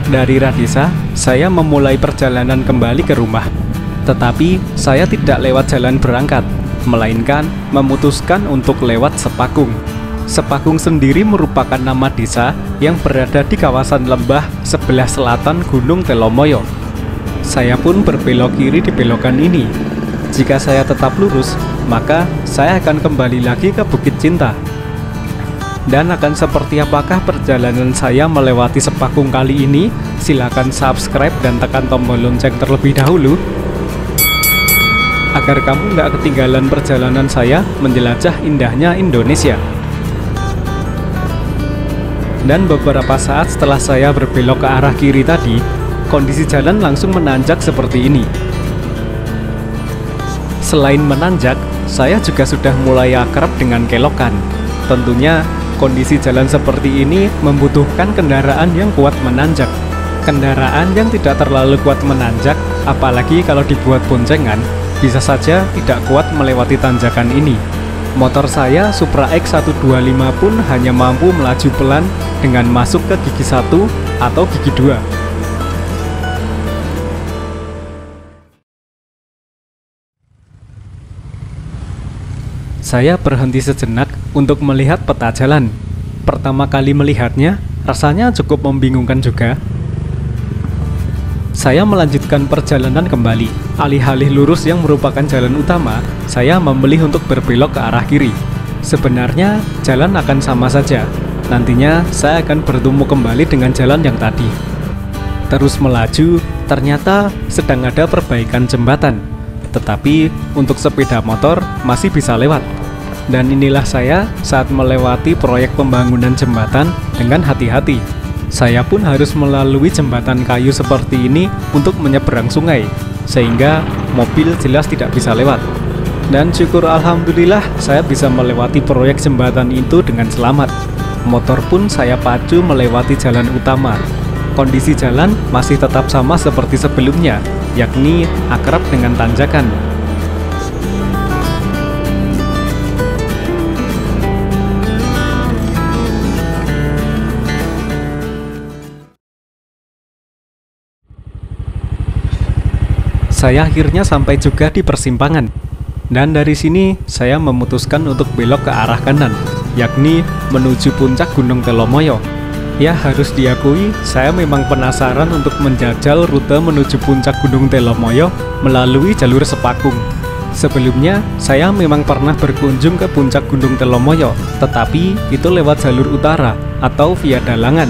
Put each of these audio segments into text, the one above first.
Dari Radesa, saya memulai perjalanan kembali ke rumah. Tetapi saya tidak lewat jalan berangkat, melainkan memutuskan untuk lewat Sepakung. Sepakung sendiri merupakan nama desa yang berada di kawasan lembah sebelah selatan Gunung Telomoyo. Saya pun berbelok kiri di belokan ini. Jika saya tetap lurus, maka saya akan kembali lagi ke Bukit Cinta. Dan akan seperti apakah perjalanan saya melewati Sepakung kali ini? Silakan subscribe dan tekan tombol lonceng terlebih dahulu, agar kamu nggak ketinggalan perjalanan saya menjelajah indahnya Indonesia. Dan beberapa saat setelah saya berbelok ke arah kiri tadi, kondisi jalan langsung menanjak seperti ini. Selain menanjak, saya juga sudah mulai akrab dengan kelokan. Tentunya kondisi jalan seperti ini membutuhkan kendaraan yang kuat menanjak. Kendaraan yang tidak terlalu kuat menanjak, apalagi kalau dibuat boncengan, bisa saja tidak kuat melewati tanjakan ini. Motor saya Supra X125 pun hanya mampu melaju pelan dengan masuk ke gigi 1 atau gigi 2. Saya berhenti sejenak untuk melihat peta jalan. Pertama kali melihatnya, rasanya cukup membingungkan juga. Saya melanjutkan perjalanan kembali. Alih-alih lurus yang merupakan jalan utama, saya memilih untuk berbelok ke arah kiri. Sebenarnya, jalan akan sama saja. Nantinya, saya akan bertemu kembali dengan jalan yang tadi. Terus melaju, ternyata sedang ada perbaikan jembatan. Tetapi, untuk sepeda motor masih bisa lewat. Dan inilah saya saat melewati proyek pembangunan jembatan dengan hati-hati. Saya pun harus melalui jembatan kayu seperti ini untuk menyeberang sungai, sehingga mobil jelas tidak bisa lewat. Dan syukur alhamdulillah saya bisa melewati proyek jembatan itu dengan selamat. Motor pun saya pacu melewati jalan utama. Kondisi jalan masih tetap sama seperti sebelumnya, yakni akrab dengan tanjakan. Saya akhirnya sampai juga di persimpangan, dan dari sini saya memutuskan untuk belok ke arah kanan, yakni menuju puncak Gunung Telomoyo. Ya, harus diakui, saya memang penasaran untuk menjajal rute menuju puncak Gunung Telomoyo melalui jalur Sepakung. Sebelumnya, saya memang pernah berkunjung ke puncak Gunung Telomoyo, tetapi itu lewat jalur utara atau via Dalangan.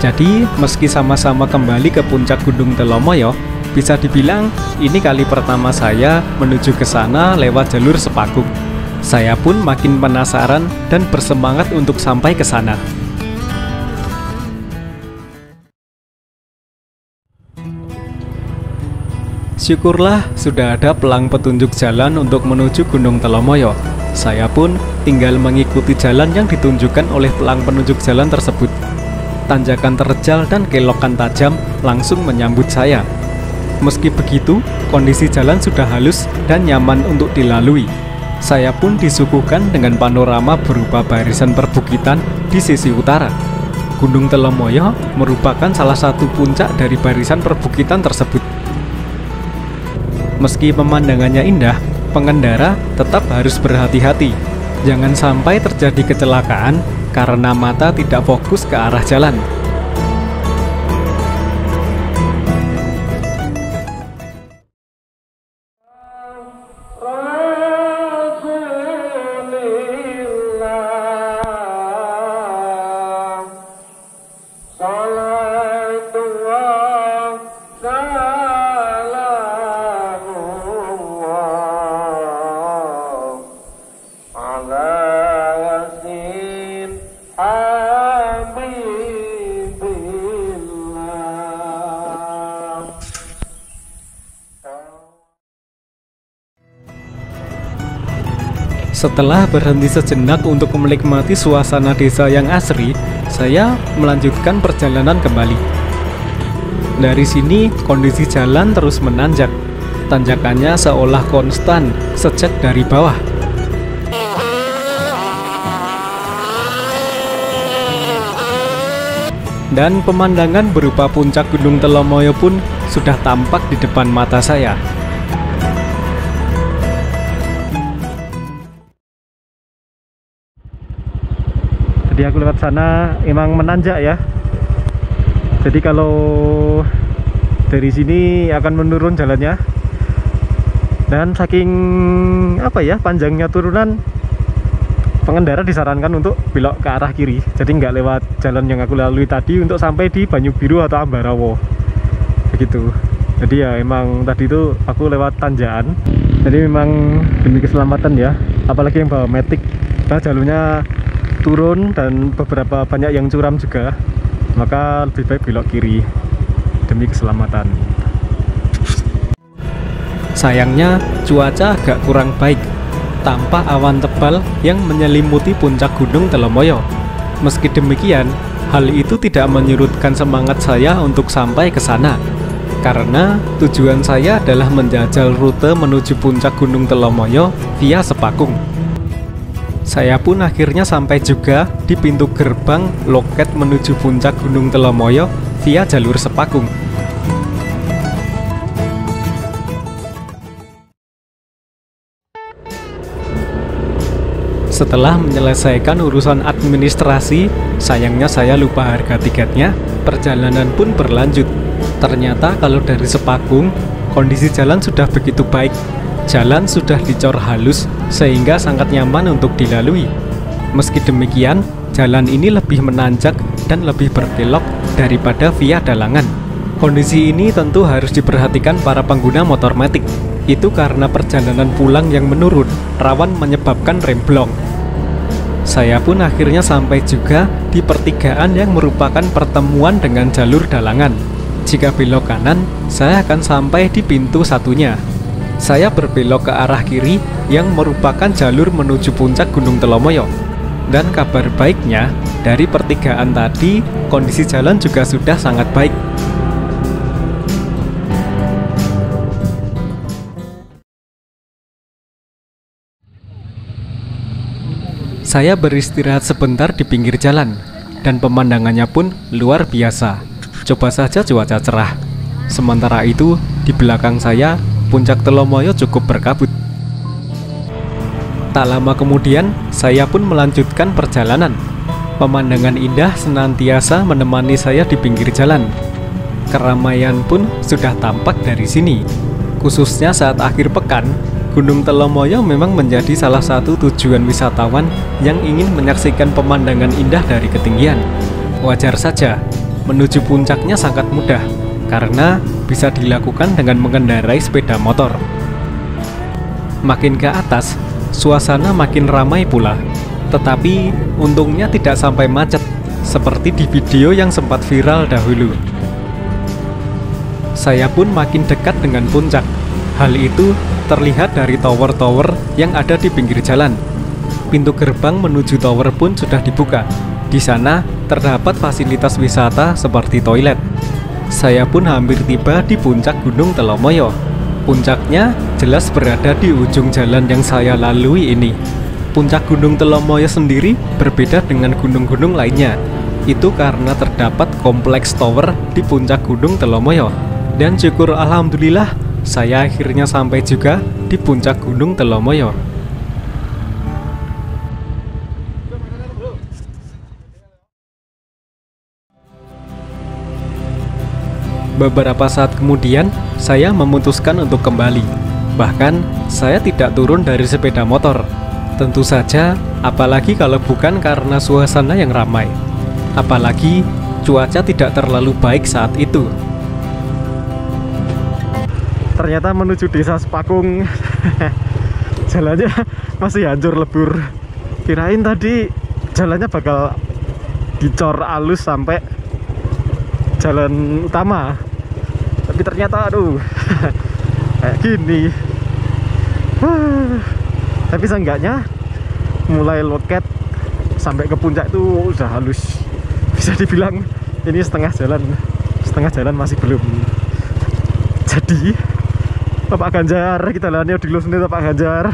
Jadi, meski sama-sama kembali ke puncak Gunung Telomoyo, bisa dibilang ini kali pertama saya menuju ke sana lewat jalur Sepakung. Saya pun makin penasaran dan bersemangat untuk sampai ke sana. Syukurlah sudah ada pelang petunjuk jalan untuk menuju Gunung Telomoyo. Saya pun tinggal mengikuti jalan yang ditunjukkan oleh pelang penunjuk jalan tersebut. Tanjakan terjal dan kelokan tajam langsung menyambut saya. Meski begitu, kondisi jalan sudah halus dan nyaman untuk dilalui. Saya pun disuguhkan dengan panorama berupa barisan perbukitan di sisi utara. Gunung Telomoyo merupakan salah satu puncak dari barisan perbukitan tersebut. Meski pemandangannya indah, pengendara tetap harus berhati-hati. Jangan sampai terjadi kecelakaan karena mata tidak fokus ke arah jalan. Setelah berhenti sejenak untuk menikmati suasana desa yang asri, saya melanjutkan perjalanan kembali. Dari sini, kondisi jalan terus menanjak. Tanjakannya seolah konstan sejak dari bawah. Dan pemandangan berupa puncak Gunung Telomoyo pun sudah tampak di depan mata saya. Jadi aku lewat sana emang menanjak ya. Jadi kalau dari sini akan menurun jalannya. Dan saking panjangnya turunan, pengendara disarankan untuk belok ke arah kiri. Jadi nggak lewat jalan yang aku lalui tadi untuk sampai di Banyu Biru atau Ambarawa. Begitu. Jadi ya emang tadi itu aku lewat tanjakan. Jadi memang demi keselamatan ya. Apalagi yang bawa matic, nah jalurnya turun dan beberapa banyak yang curam juga. Maka lebih baik belok kiri demi keselamatan. Sayangnya cuaca agak kurang baik. Tampak awan tebal yang menyelimuti puncak Gunung Telomoyo. Meski demikian, hal itu tidak menyurutkan semangat saya untuk sampai ke sana. Karena tujuan saya adalah menjajal rute menuju puncak Gunung Telomoyo via Sepakung. Saya pun akhirnya sampai juga di pintu gerbang loket menuju puncak Gunung Telomoyo via jalur Sepakung. Setelah menyelesaikan urusan administrasi, sayangnya saya lupa harga tiketnya. Perjalanan pun berlanjut. Ternyata kalau dari Sepakung, kondisi jalan sudah begitu baik. Jalan sudah dicor halus sehingga sangat nyaman untuk dilalui. Meski demikian, jalan ini lebih menanjak dan lebih berkelok daripada via Dalangan. Kondisi ini tentu harus diperhatikan para pengguna motor matic. Itu karena perjalanan pulang yang menurun, rawan menyebabkan remblong. Saya pun akhirnya sampai juga di pertigaan yang merupakan pertemuan dengan jalur Dalangan. Jika belok kanan, saya akan sampai di pintu satunya. Saya berbelok ke arah kiri yang merupakan jalur menuju puncak Gunung Telomoyo. Dan kabar baiknya, dari pertigaan tadi, kondisi jalan juga sudah sangat baik. Saya beristirahat sebentar di pinggir jalan, dan pemandangannya pun luar biasa. Coba saja cuaca cerah. Sementara itu, di belakang saya, puncak Telomoyo cukup berkabut. Tak lama kemudian, saya pun melanjutkan perjalanan. Pemandangan indah senantiasa menemani saya di pinggir jalan. Keramaian pun sudah tampak dari sini. Khususnya saat akhir pekan, Gunung Telomoyo memang menjadi salah satu tujuan wisatawan yang ingin menyaksikan pemandangan indah dari ketinggian. Wajar saja, menuju puncaknya sangat mudah, karena bisa dilakukan dengan mengendarai sepeda motor. Makin ke atas, suasana makin ramai pula. Tetapi untungnya tidak sampai macet, seperti di video yang sempat viral dahulu. Saya pun makin dekat dengan puncak. Hal itu terlihat dari tower-tower yang ada di pinggir jalan. Pintu gerbang menuju tower pun sudah dibuka. Di sana terdapat fasilitas wisata seperti toilet. Saya pun hampir tiba di puncak Gunung Telomoyo. Puncaknya jelas berada di ujung jalan yang saya lalui ini. Puncak Gunung Telomoyo sendiri berbeda dengan gunung-gunung lainnya. Itu karena terdapat kompleks tower di puncak Gunung Telomoyo. Dan syukur alhamdulillah, saya akhirnya sampai juga di puncak Gunung Telomoyo. Beberapa saat kemudian, saya memutuskan untuk kembali. Bahkan, saya tidak turun dari sepeda motor. Tentu saja, apalagi kalau bukan karena suasana yang ramai. Apalagi, cuaca tidak terlalu baik saat itu. Ternyata menuju desa Sepakung jalannya masih hancur lebur. Kirain tadi jalannya bakal dicor halus sampai jalan utama, tapi ternyata aduh kayak gini. Tapi seenggaknya mulai loket sampai ke puncak itu udah halus. Bisa dibilang ini setengah jalan masih belum jadi. Bapak Ganjar, kita lahannya di Los nih Bapak Ganjar,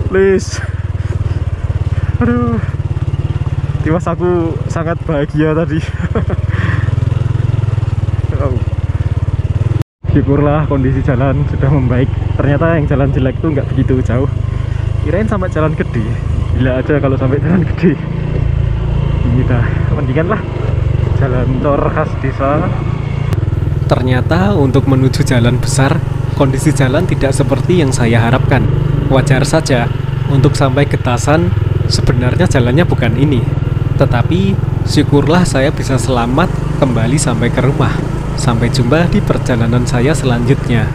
please. Aduh, tiwas aku sangat bahagia tadi. Syukurlah kondisi jalan sudah membaik. Ternyata yang jalan jelek itu nggak begitu jauh. Kirain sampai jalan gede. Gila aja kalau sampai jalan gede. Ini dah mendingan lah jalan tol khas desa. Ternyata untuk menuju jalan besar, kondisi jalan tidak seperti yang saya harapkan. Wajar saja, untuk sampai ke Tasan, sebenarnya jalannya bukan ini. Tetapi, syukurlah saya bisa selamat kembali sampai ke rumah. Sampai jumpa di perjalanan saya selanjutnya.